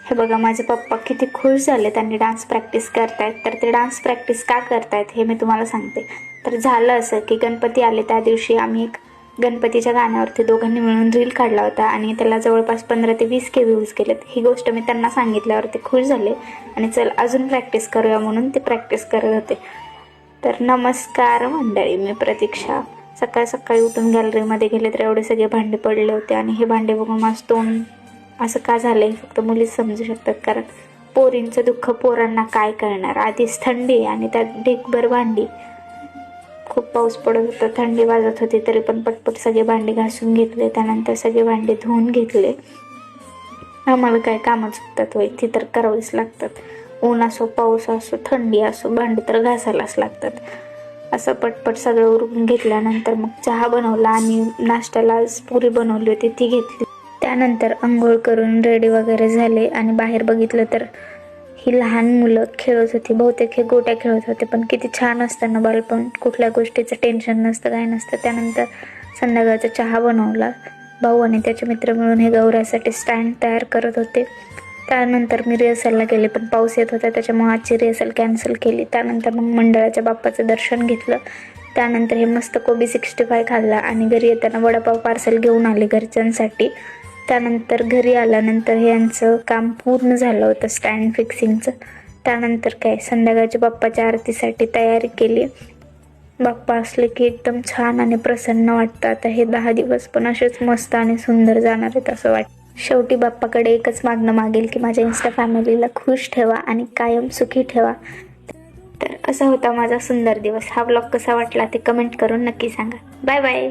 हे बघा माझे पप्पा किती खुश झाले, त्यांनी डान्स प्रॅक्टिस करतायत. तर ते डान्स प्रॅक्टिस का करतायत हे मी तुम्हाला सांगते. तर झालं असं की गणपती आले त्या दिवशी आम्ही एक गणपतीच्या गाण्यावरती दोघांनी मिळून रील काढला होता आणि त्याला जवळपास 15 ते 20 के व्ह्यूज केलेत. ही गोष्ट मी त्यांना सांगितल्यावर ते खुश झाले आणि चल अजून प्रॅक्टिस करूया म्हणून ते प्रॅक्टिस करत होते. तर नमस्कार मंडळी, मी प्रतीक्षा. सकाळी सकाळी उठून गॅलरीमध्ये गेले तर एवढे सगळे भांडे पडले होते आणि हे भांडे बघून माझं तोंड असं का झालंय फक्त मुलीच समजू शकतात, कारण पोरींचं दुःख पोरांना काय कळणार. आधीच थंडी आणि त्यात ढीगभर भांडी. खूप पाऊस पडत होता, थंडी वाजत होती, तरी पण पटपट सगळे भांडे घासून घेतले. त्यानंतर सगळे भांडे धुवून घेतले. आम्हाला काय कामं चुकतात होय, ती तर करावीच लागतात. ऊन असो, पाऊस असो, थंडी असो, भांडी तर घासायलाच लागतात. असं पटपट सगळं उरकून घेतल्यानंतर मग चहा बनवला आणि नाश्त्याला पुरी बनवली होती ती घेतली. त्यानंतर अंघोळ करून रेडी वगैरे झाले आणि बाहेर बघितलं तर ही लहान मुलं खेळत होती. बहुतेक हे गोट्या खेळत होते, पण किती छान असतं ना बालपण, कुठल्या गोष्टीचं टेन्शन नसतं, काय नसतं. त्यानंतर संध्याकाळचा चहा बनवला. भाऊ आणि त्याचे मित्र मिळून हे गौऱ्यासाठी स्टँड तयार करत होते. त्यानंतर मी रिहर्सलला गेले, पण पाऊस येत होता त्याच्यामुळे आजची रिहर्सल कॅन्सल केली. त्यानंतर मग मंडळाच्या बाप्पाचं दर्शन घेतलं. त्यानंतर हे मस्त कोबी 65 खाल्ला आणि घरी येताना वडापाव पार्सल घेऊन आले घरच्यांसाठी. त्यानंतर घरी आल्यानंतर हे यांचं काम पूर्ण झालं होतं स्टँड फिक्सिंगचं. त्यानंतर काय संध्याकाळच्या बाप्पाच्या आरतीसाठी तयारी केली. बाप्पा असले की एकदम छान आणि प्रसन्न वाटतं. आता हे 10 दिवस पण असेच मस्त आणि सुंदर जाणार आहेत असं वाटतं. शेवटी बाप्पाकडे एकच मागणं मागेल की माझ्या इन्स्टा फॅमिलीला खुश ठेवा आणि कायम सुखी ठेवा. तर असा होता माझा सुंदर दिवस. हा व्लॉग कसा वाटला ते कमेंट करून नक्की सांगा. Bye bye.